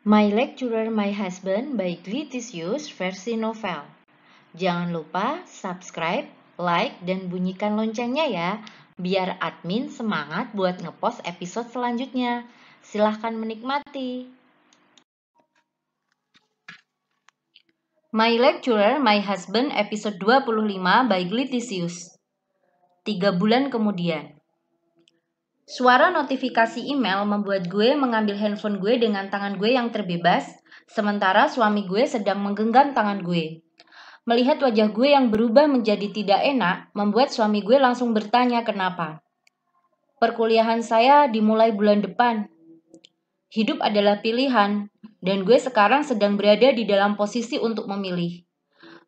My Lecturer, My Husband by Glitisius versi novel. Jangan lupa subscribe, like, dan bunyikan loncengnya ya, biar admin semangat buat ngepost episode selanjutnya. Silahkan menikmati. My Lecturer, My Husband episode 25 by Glitisius. 3 bulan kemudian. Suara notifikasi email membuat gue mengambil handphone gue dengan tangan gue yang terbebas, sementara suami gue sedang menggenggam tangan gue. Melihat wajah gue yang berubah menjadi tidak enak, membuat suami gue langsung bertanya kenapa. Perkuliahan saya dimulai bulan depan. Hidup adalah pilihan, dan gue sekarang sedang berada di dalam posisi untuk memilih.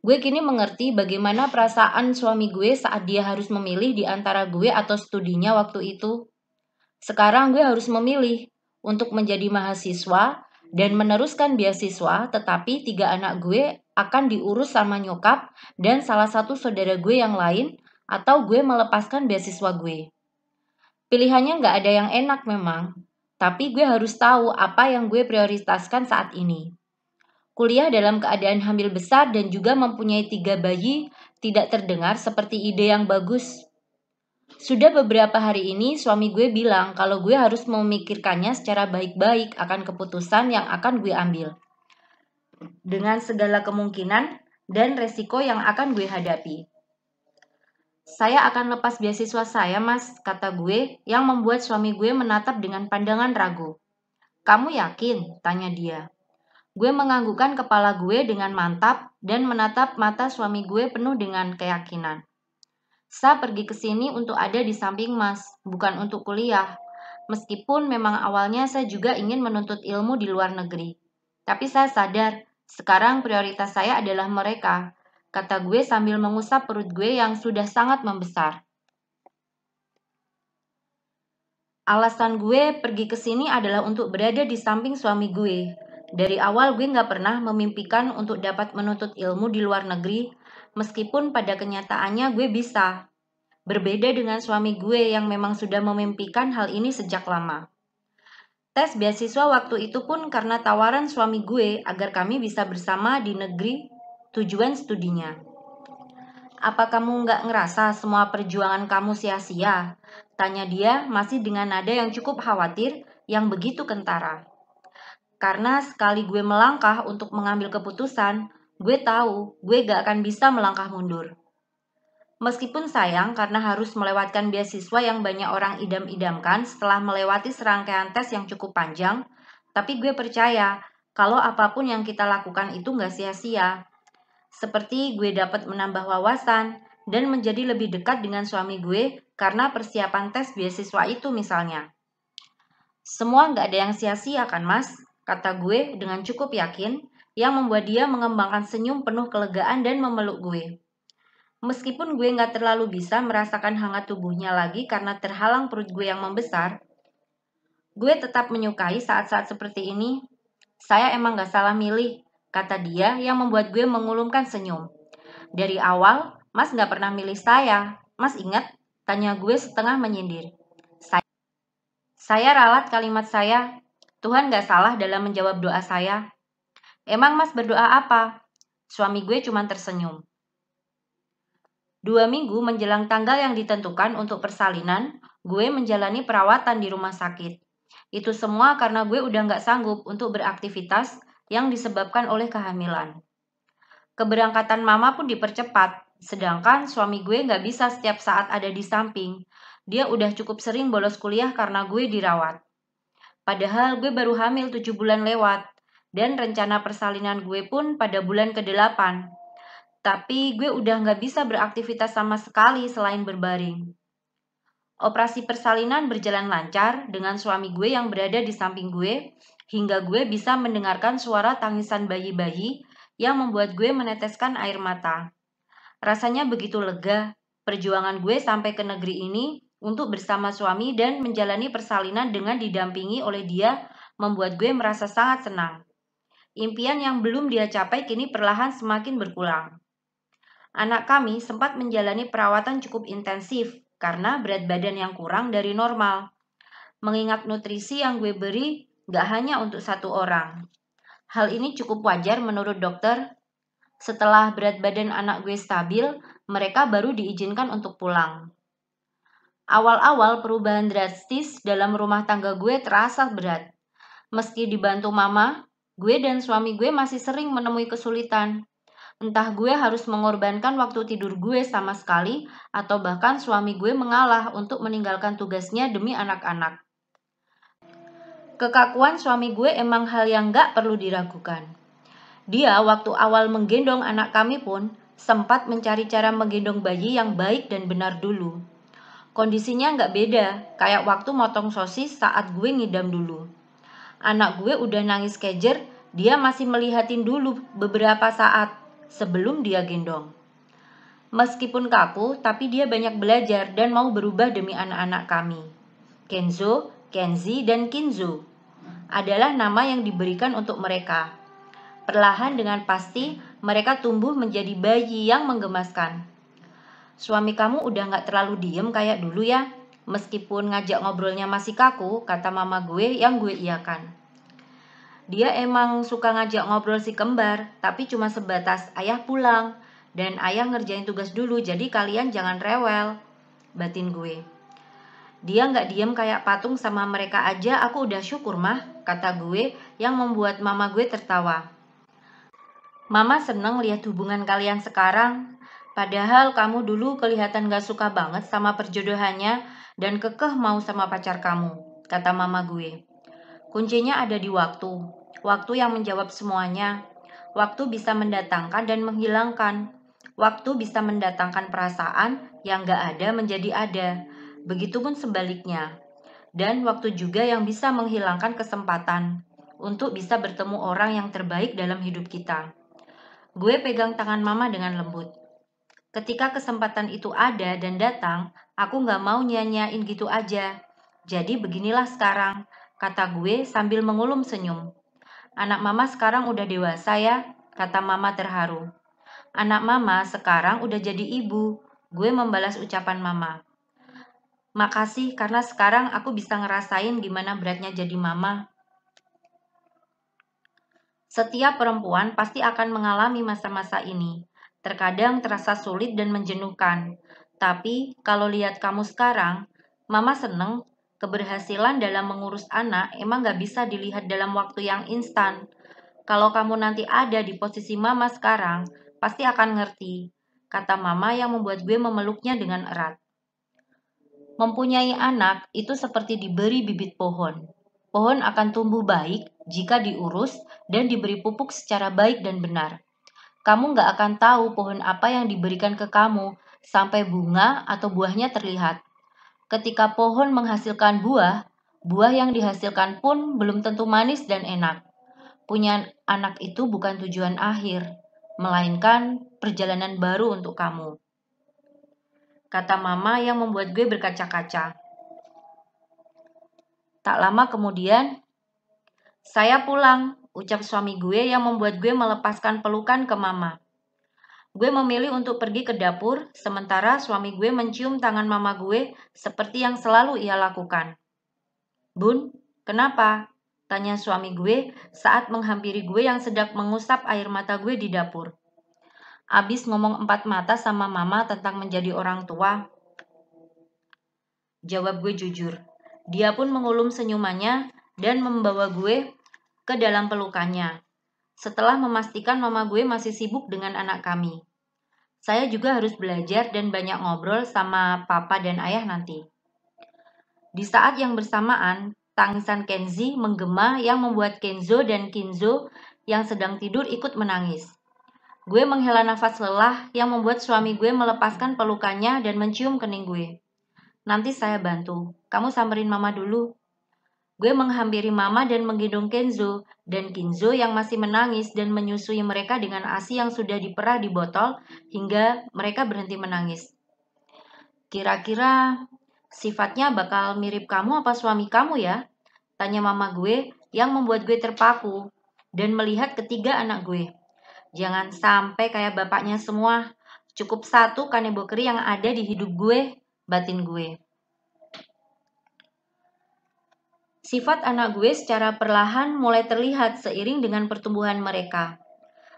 Gue kini mengerti bagaimana perasaan suami gue saat dia harus memilih di antara gue atau studinya waktu itu. Sekarang gue harus memilih untuk menjadi mahasiswa dan meneruskan beasiswa, tetapi 3 anak gue akan diurus sama nyokap dan salah satu saudara gue yang lain, atau gue melepaskan beasiswa gue. Pilihannya nggak ada yang enak memang, tapi gue harus tahu apa yang gue prioritaskan saat ini. Kuliah dalam keadaan hamil besar dan juga mempunyai 3 bayi tidak terdengar seperti ide yang bagus. Sudah beberapa hari ini suami gue bilang kalau gue harus memikirkannya secara baik-baik akan keputusan yang akan gue ambil. Dengan segala kemungkinan dan resiko yang akan gue hadapi. Saya akan lepas beasiswa saya, Mas, kata gue, yang membuat suami gue menatap dengan pandangan ragu. Kamu yakin? Tanya dia. Gue menganggukkan kepala gue dengan mantap dan menatap mata suami gue penuh dengan keyakinan. Saya pergi ke sini untuk ada di samping Mas, bukan untuk kuliah. Meskipun memang awalnya saya juga ingin menuntut ilmu di luar negeri. Tapi saya sadar, sekarang prioritas saya adalah mereka, kata gue sambil mengusap perut gue yang sudah sangat membesar. Alasan gue pergi ke sini adalah untuk berada di samping suami gue. Dari awal gue gak pernah memimpikan untuk dapat menuntut ilmu di luar negeri, meskipun pada kenyataannya gue bisa. Berbeda dengan suami gue yang memang sudah memimpikan hal ini sejak lama. Tes beasiswa waktu itu pun karena tawaran suami gue agar kami bisa bersama di negeri tujuan studinya. Apa kamu nggak ngerasa semua perjuangan kamu sia-sia? Tanya dia masih dengan nada yang cukup khawatir yang begitu kentara. Karena sekali gue melangkah untuk mengambil keputusan, gue tahu gue gak akan bisa melangkah mundur. Meskipun sayang karena harus melewatkan beasiswa yang banyak orang idam-idamkan setelah melewati serangkaian tes yang cukup panjang, tapi gue percaya kalau apapun yang kita lakukan itu gak sia-sia. Seperti gue dapat menambah wawasan dan menjadi lebih dekat dengan suami gue karena persiapan tes beasiswa itu misalnya. Semua gak ada yang sia-sia kan Mas? Kata gue dengan cukup yakin yang membuat dia mengembangkan senyum penuh kelegaan dan memeluk gue. Meskipun gue gak terlalu bisa merasakan hangat tubuhnya lagi karena terhalang perut gue yang membesar, gue tetap menyukai saat-saat seperti ini. Saya emang gak salah milih, kata dia yang membuat gue mengulumkan senyum. Dari awal, Mas gak pernah milih saya. Mas ingat? Tanya gue setengah menyindir. Saya ralat kalimat saya. Tuhan gak salah dalam menjawab doa saya. Emang Mas berdoa apa? Suami gue cuma tersenyum. 2 minggu menjelang tanggal yang ditentukan untuk persalinan, gue menjalani perawatan di rumah sakit. Itu semua karena gue udah gak sanggup untuk beraktivitas yang disebabkan oleh kehamilan. Keberangkatan mama pun dipercepat, sedangkan suami gue gak bisa setiap saat ada di samping. Dia udah cukup sering bolos kuliah karena gue dirawat. Padahal gue baru hamil 7 bulan lewat, dan rencana persalinan gue pun pada bulan ke-8. Tapi gue udah gak bisa beraktivitas sama sekali selain berbaring. Operasi persalinan berjalan lancar dengan suami gue yang berada di samping gue, hingga gue bisa mendengarkan suara tangisan bayi-bayi yang membuat gue meneteskan air mata. Rasanya begitu lega, perjuangan gue sampai ke negeri ini untuk bersama suami dan menjalani persalinan dengan didampingi oleh dia membuat gue merasa sangat senang. Impian yang belum dia capai kini perlahan semakin berkurang. Anak kami sempat menjalani perawatan cukup intensif karena berat badan yang kurang dari normal. Mengingat nutrisi yang gue beri gak hanya untuk 1 orang. Hal ini cukup wajar menurut dokter. Setelah berat badan anak gue stabil, mereka baru diizinkan untuk pulang. Awal-awal perubahan drastis dalam rumah tangga gue terasa berat. Meski dibantu mama, gue dan suami gue masih sering menemui kesulitan. Entah gue harus mengorbankan waktu tidur gue sama sekali, atau bahkan suami gue mengalah untuk meninggalkan tugasnya demi anak-anak. Kekakuan suami gue emang hal yang gak perlu diragukan. Dia waktu awal menggendong anak kami pun sempat mencari cara menggendong bayi yang baik dan benar dulu. Kondisinya nggak beda, kayak waktu motong sosis saat gue ngidam dulu. Anak gue udah nangis kejer, dia masih melihatin dulu beberapa saat sebelum dia gendong. Meskipun kaku, tapi dia banyak belajar dan mau berubah demi anak-anak kami. Kenzo, Kenzi, dan Kinzo adalah nama yang diberikan untuk mereka. Perlahan dengan pasti, mereka tumbuh menjadi bayi yang menggemaskan. Suami kamu udah gak terlalu diem kayak dulu ya? Meskipun ngajak ngobrolnya masih kaku, kata mama gue yang gue iakan. Dia emang suka ngajak ngobrol si kembar, tapi cuma sebatas ayah pulang dan ayah ngerjain tugas dulu, jadi kalian jangan rewel, batin gue. Dia gak diem kayak patung sama mereka aja, aku udah syukur mah, kata gue yang membuat mama gue tertawa. Mama seneng lihat hubungan kalian sekarang, padahal kamu dulu kelihatan gak suka banget sama perjodohannya dan kekeh mau sama pacar kamu, kata mama gue. Kuncinya ada di waktu, waktu yang menjawab semuanya. Waktu bisa mendatangkan dan menghilangkan. Waktu bisa mendatangkan perasaan yang gak ada menjadi ada. Begitupun sebaliknya. Dan waktu juga yang bisa menghilangkan kesempatan untuk bisa bertemu orang yang terbaik dalam hidup kita. Gue pegang tangan mama dengan lembut. Ketika kesempatan itu ada dan datang, aku gak mau nyanyain gitu aja. Jadi beginilah sekarang, kata gue sambil mengulum senyum. Anak mama sekarang udah dewasa ya, kata mama terharu. Anak mama sekarang udah jadi ibu, gue membalas ucapan mama. Makasih karena sekarang aku bisa ngerasain gimana beratnya jadi mama. Setiap perempuan pasti akan mengalami masa-masa ini. Terkadang terasa sulit dan menjenuhkan. Tapi kalau lihat kamu sekarang, mama seneng keberhasilan dalam mengurus anak emang gak bisa dilihat dalam waktu yang instan. Kalau kamu nanti ada di posisi mama sekarang, pasti akan ngerti, kata mama yang membuat gue memeluknya dengan erat. Mempunyai anak itu seperti diberi bibit pohon. Pohon akan tumbuh baik jika diurus dan diberi pupuk secara baik dan benar. Kamu gak akan tahu pohon apa yang diberikan ke kamu sampai bunga atau buahnya terlihat. Ketika pohon menghasilkan buah, buah yang dihasilkan pun belum tentu manis dan enak. Punya anak itu bukan tujuan akhir, melainkan perjalanan baru untuk kamu, kata mama yang membuat gue berkaca-kaca. Tak lama kemudian, saya pulang, ucap suami gue yang membuat gue melepaskan pelukan ke mama. Gue memilih untuk pergi ke dapur, sementara suami gue mencium tangan mama gue seperti yang selalu ia lakukan. Bun, kenapa? Tanya suami gue saat menghampiri gue yang sedang mengusap air mata gue di dapur. Abis ngomong 4 mata sama mama tentang menjadi orang tua, jawab gue jujur. Dia pun mengulum senyumannya dan membawa gue ke dalam pelukannya. Setelah memastikan mama gue masih sibuk dengan anak kami. Saya juga harus belajar dan banyak ngobrol sama papa dan ayah nanti. Di saat yang bersamaan, tangisan Kenzi menggema yang membuat Kenzo dan Kinzo yang sedang tidur ikut menangis. Gue menghela nafas lelah yang membuat suami gue melepaskan pelukannya dan mencium kening gue. Nanti saya bantu, kamu samperin mama dulu. Gue menghampiri mama dan menggendong Kenzo dan Kinzo yang masih menangis dan menyusui mereka dengan ASI yang sudah diperah di botol hingga mereka berhenti menangis. Kira-kira sifatnya bakal mirip kamu apa suami kamu ya? Tanya mama gue yang membuat gue terpaku dan melihat ketiga anak gue. Jangan sampai kayak bapaknya semua. Cukup satu kanebokeri yang ada di hidup gue, batin gue. Sifat anak gue secara perlahan mulai terlihat seiring dengan pertumbuhan mereka.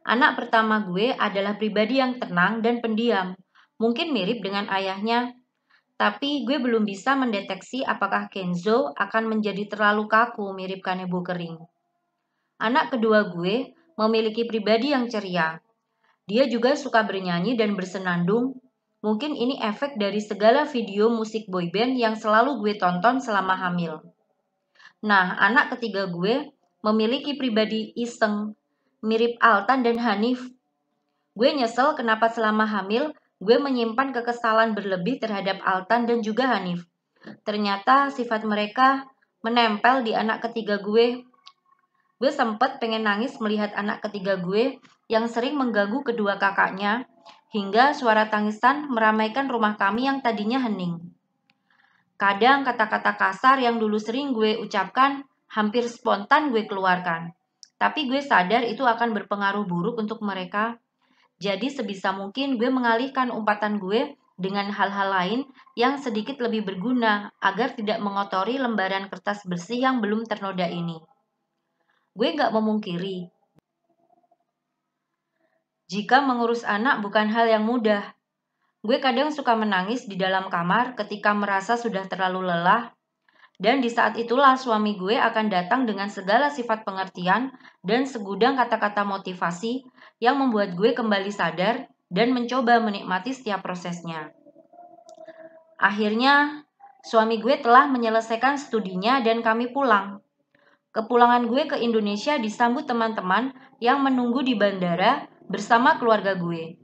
Anak pertama gue adalah pribadi yang tenang dan pendiam, mungkin mirip dengan ayahnya, tapi gue belum bisa mendeteksi apakah Kenzo akan menjadi terlalu kaku mirip kanebo kering. Anak kedua gue memiliki pribadi yang ceria. Dia juga suka bernyanyi dan bersenandung. Mungkin ini efek dari segala video musik boyband yang selalu gue tonton selama hamil. Nah, anak ketiga gue memiliki pribadi iseng, mirip Altan dan Hanif. Gue nyesel kenapa selama hamil gue menyimpan kekesalan berlebih terhadap Altan dan juga Hanif. Ternyata sifat mereka menempel di anak ketiga gue. Gue sempet pengen nangis melihat anak ketiga gue yang sering mengganggu kedua kakaknya, hingga suara tangisan meramaikan rumah kami yang tadinya hening. Kadang kata-kata kasar yang dulu sering gue ucapkan hampir spontan gue keluarkan. Tapi gue sadar itu akan berpengaruh buruk untuk mereka. Jadi sebisa mungkin gue mengalihkan umpatan gue dengan hal-hal lain yang sedikit lebih berguna agar tidak mengotori lembaran kertas bersih yang belum ternoda ini. Gue gak memungkiri, jika mengurus anak bukan hal yang mudah. Gue kadang suka menangis di dalam kamar ketika merasa sudah terlalu lelah. Dan di saat itulah suami gue akan datang dengan segala sifat pengertian dan segudang kata-kata motivasi yang membuat gue kembali sadar dan mencoba menikmati setiap prosesnya. Akhirnya, suami gue telah menyelesaikan studinya dan kami pulang. Kepulangan gue ke Indonesia disambut teman-teman yang menunggu di bandara bersama keluarga gue.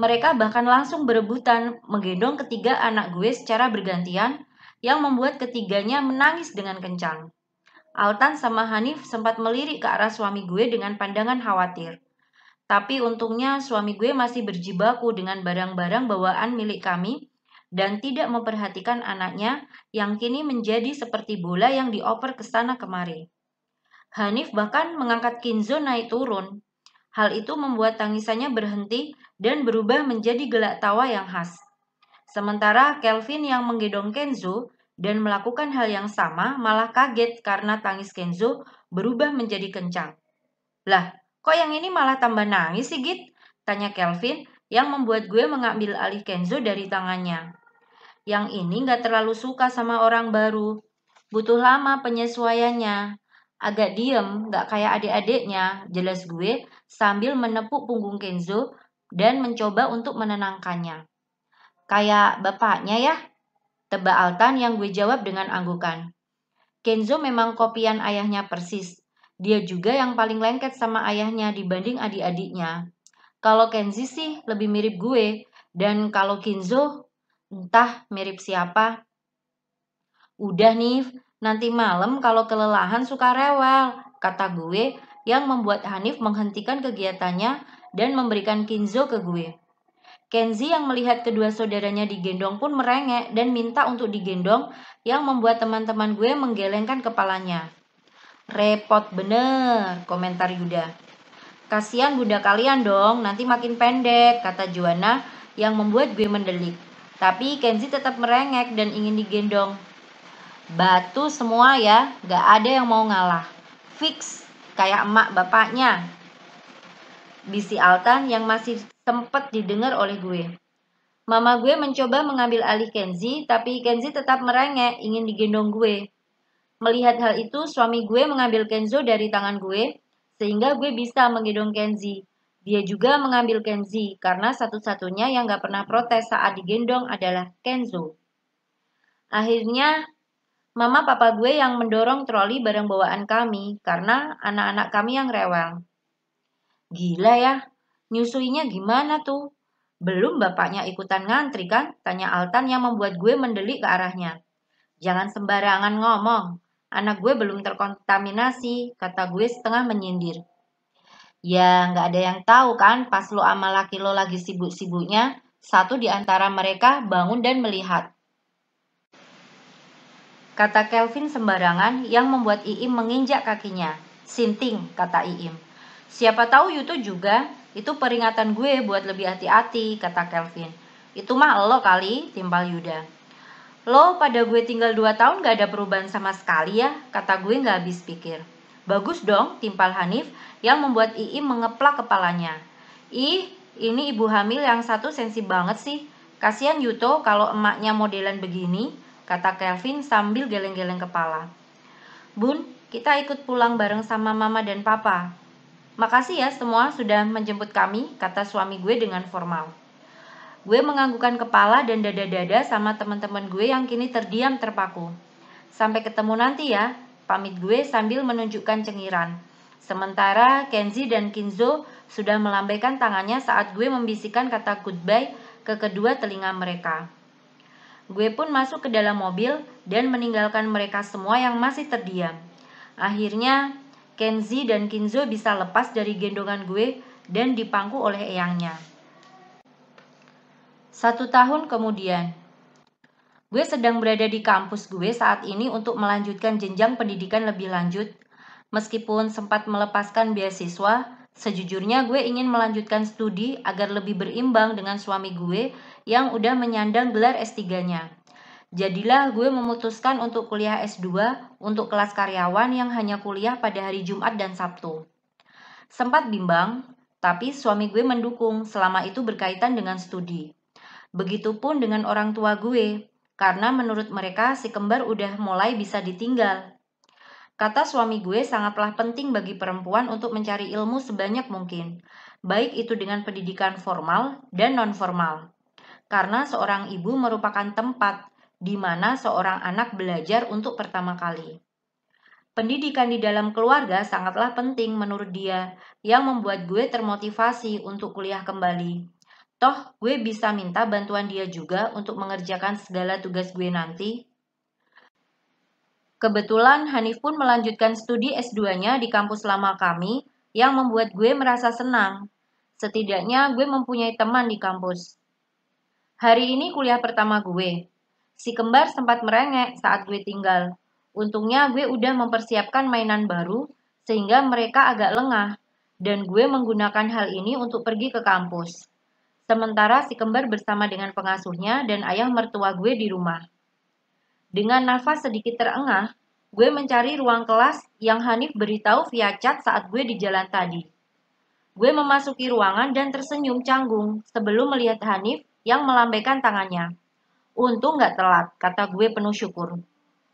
Mereka bahkan langsung berebutan menggendong ketiga anak gue secara bergantian yang membuat ketiganya menangis dengan kencang. Altan sama Hanif sempat melirik ke arah suami gue dengan pandangan khawatir. Tapi untungnya suami gue masih berjibaku dengan barang-barang bawaan milik kami dan tidak memperhatikan anaknya yang kini menjadi seperti bola yang dioper ke sana kemari. Hanif bahkan mengangkat Kenzo naik turun. Hal itu membuat tangisannya berhenti dan berubah menjadi gelak tawa yang khas. Sementara Kelvin yang menggendong Kenzo dan melakukan hal yang sama malah kaget karena tangis Kenzo berubah menjadi kencang. Lah, kok yang ini malah tambah nangis sih, Git? Tanya Kelvin yang membuat gue mengambil alih Kenzo dari tangannya. Yang ini gak terlalu suka sama orang baru. Butuh lama penyesuaiannya. Agak diem, gak kayak adik-adiknya, jelas gue sambil menepuk punggung Kenzo dan mencoba untuk menenangkannya. Kayak bapaknya ya, tebak Altan yang gue jawab dengan anggukan. Kenzo memang kopian ayahnya persis. Dia juga yang paling lengket sama ayahnya dibanding adik-adiknya. Kalau Kenzi sih lebih mirip gue, dan kalau Kenzo entah mirip siapa. Udah nih, nanti malam kalau kelelahan suka rewel, kata gue yang membuat Hanif menghentikan kegiatannya dan memberikan Kenzo ke gue. Kenzi yang melihat kedua saudaranya digendong pun merengek dan minta untuk digendong yang membuat teman-teman gue menggelengkan kepalanya. Repot bener, komentar Yuda. Kasihan bunda kalian dong, nanti makin pendek, kata Juana yang membuat gue mendelik. Tapi Kenzi tetap merengek dan ingin digendong. Batu semua ya, gak ada yang mau ngalah. Fix, kayak emak bapaknya. Bisi Altan yang masih sempat didengar oleh gue. Mama gue mencoba mengambil alih Kenzi, tapi Kenzi tetap merengek ingin digendong gue. Melihat hal itu, suami gue mengambil Kenzo dari tangan gue, sehingga gue bisa menggendong Kenzi. Dia juga mengambil Kenzi, karena satu-satunya yang gak pernah protes saat digendong adalah Kenzo. Akhirnya, mama papa gue yang mendorong troli barang bawaan kami, karena anak-anak kami yang rewel. Gila ya, nyusuinya gimana tuh? Belum bapaknya ikutan ngantri kan? Tanya Altan yang membuat gue mendelik ke arahnya. Jangan sembarangan ngomong. Anak gue belum terkontaminasi, kata gue setengah menyindir. Ya, gak ada yang tahu kan pas lo sama laki lo lagi sibuk-sibuknya, satu di antara mereka bangun dan melihat. Kata Kelvin sembarangan yang membuat Iim menginjak kakinya. Sinting, kata Iim. Siapa tahu Yuto juga, itu peringatan gue buat lebih hati-hati, kata Kelvin. Itu mah lo kali, timpal Yuda. Lo pada gue tinggal 2 tahun gak ada perubahan sama sekali ya, kata gue gak habis pikir. Bagus dong, timpal Hanif yang membuat Iim mengeplak kepalanya. Ih, ini ibu hamil yang satu sensi banget sih. Kasihan Yuto kalau emaknya modelan begini, kata Kelvin sambil geleng-geleng kepala. Bun, kita ikut pulang bareng sama mama dan papa. Makasih ya semua sudah menjemput kami, kata suami gue dengan formal. Gue menganggukkan kepala dan dada-dada sama teman-teman gue yang kini terdiam terpaku. Sampai ketemu nanti ya, pamit gue sambil menunjukkan cengiran. Sementara Kenzi dan Kinzo sudah melambaikan tangannya saat gue membisikkan kata goodbye ke kedua telinga mereka. Gue pun masuk ke dalam mobil dan meninggalkan mereka semua yang masih terdiam. Akhirnya, Kenzi dan Kinzo bisa lepas dari gendongan gue dan dipangku oleh eyangnya. 1 tahun kemudian, gue sedang berada di kampus gue saat ini untuk melanjutkan jenjang pendidikan lebih lanjut. Meskipun sempat melepaskan beasiswa, sejujurnya gue ingin melanjutkan studi agar lebih berimbang dengan suami gue yang udah menyandang gelar S3-nya. Jadilah gue memutuskan untuk kuliah S2 untuk kelas karyawan yang hanya kuliah pada hari Jumat dan Sabtu. Sempat bimbang, tapi suami gue mendukung selama itu berkaitan dengan studi. Begitupun dengan orang tua gue, karena menurut mereka si kembar udah mulai bisa ditinggal. Kata suami gue sangatlah penting bagi perempuan untuk mencari ilmu sebanyak mungkin, baik itu dengan pendidikan formal dan non-formal. Karena seorang ibu merupakan tempat di mana seorang anak belajar untuk pertama kali. Pendidikan di dalam keluarga sangatlah penting menurut dia, yang membuat gue termotivasi untuk kuliah kembali. Toh gue bisa minta bantuan dia juga untuk mengerjakan segala tugas gue nanti. Kebetulan Hanif pun melanjutkan studi S2-nya di kampus lama kami yang membuat gue merasa senang. Setidaknya gue mempunyai teman di kampus. Hari ini kuliah pertama gue. Si kembar sempat merengek saat gue tinggal. Untungnya gue udah mempersiapkan mainan baru sehingga mereka agak lengah dan gue menggunakan hal ini untuk pergi ke kampus. Sementara si kembar bersama dengan pengasuhnya dan ayah mertua gue di rumah. Dengan nafas sedikit terengah, gue mencari ruang kelas yang Hanif beritahu via chat saat gue di jalan tadi. Gue memasuki ruangan dan tersenyum canggung sebelum melihat Hanif yang melambaikan tangannya. Untung gak telat, kata gue penuh syukur.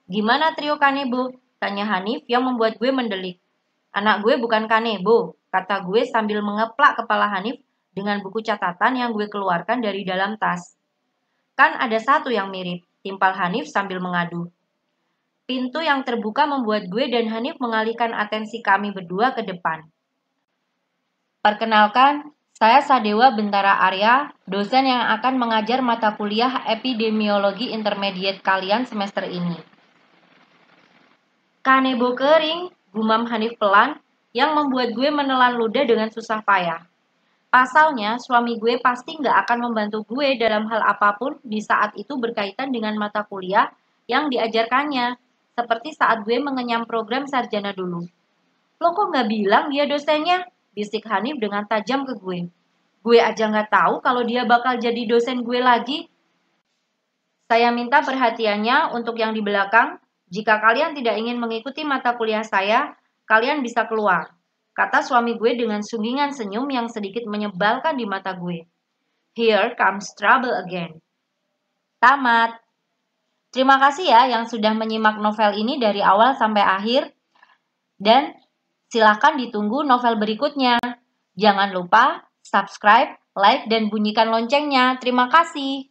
Gimana trio Kanebo? Tanya Hanif yang membuat gue mendelik. Anak gue bukan Kanebo, kata gue sambil mengeplak kepala Hanif dengan buku catatan yang gue keluarkan dari dalam tas. Kan ada satu yang mirip, timpal Hanif sambil mengadu. Pintu yang terbuka membuat gue dan Hanif mengalihkan atensi kami berdua ke depan. Perkenalkan, saya Sadewa Bentara Arya, dosen yang akan mengajar mata kuliah epidemiologi intermediate kalian semester ini. Kanebo kering, gumam Hanif pelan, yang membuat gue menelan ludah dengan susah payah. Pasalnya, suami gue pasti nggak akan membantu gue dalam hal apapun di saat itu berkaitan dengan mata kuliah yang diajarkannya, seperti saat gue mengenyam program sarjana dulu. Lo kok nggak bilang dia dosennya? Bisik Hanif dengan tajam ke gue. Gue aja nggak tahu kalau dia bakal jadi dosen gue lagi. Saya minta perhatiannya untuk yang di belakang. Jika kalian tidak ingin mengikuti mata kuliah saya, kalian bisa keluar. Kata suami gue dengan sunggingan senyum yang sedikit menyebalkan di mata gue. Here comes trouble again. Tamat. Terima kasih ya yang sudah menyimak novel ini dari awal sampai akhir. Dan silakan ditunggu novel berikutnya. Jangan lupa subscribe, like, dan bunyikan loncengnya. Terima kasih.